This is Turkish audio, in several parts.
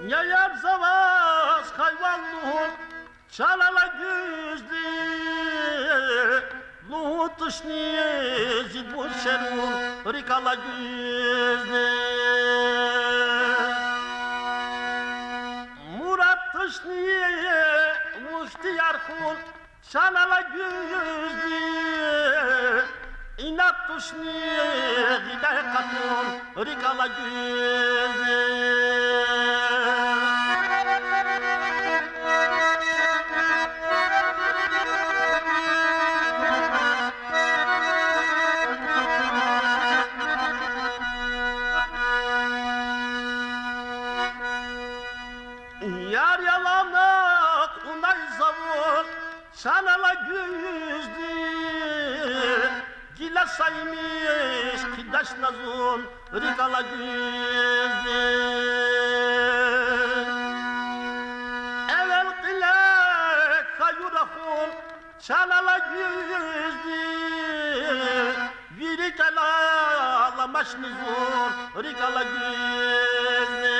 Yayar zavaz hayvanluğun çalala güzdü Lutuşni zidbu şerun rikala güzdü Murat tışniye muhtiyar hun çalala güzdü İnat tuşniye gidey katun rikala güzdü Yar yalamak unay zavur Şanala güzdü Gila saymış kidaş nazun Rikala güzdü Evvel kile kayurahun Şanala güzdü Virikala lamaş nizun Rikala güzdü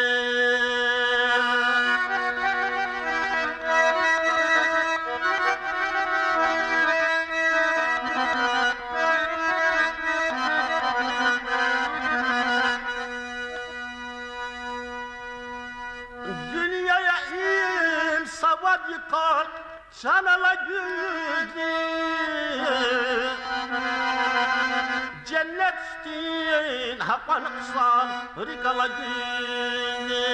Dünyaya il savad yıkar Şanala güzdü Cennet üstün hakan kısan Rikala güzdü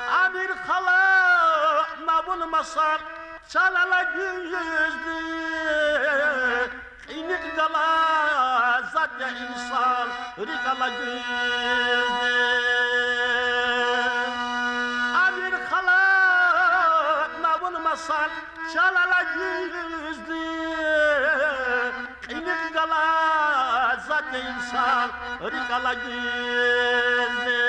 Kadir hala nabun masar Şanala güzdü İnik gala zat ya insan Rikala güzdü Masal çalala yüzdü İlik gala zat insan Rikala yüzdü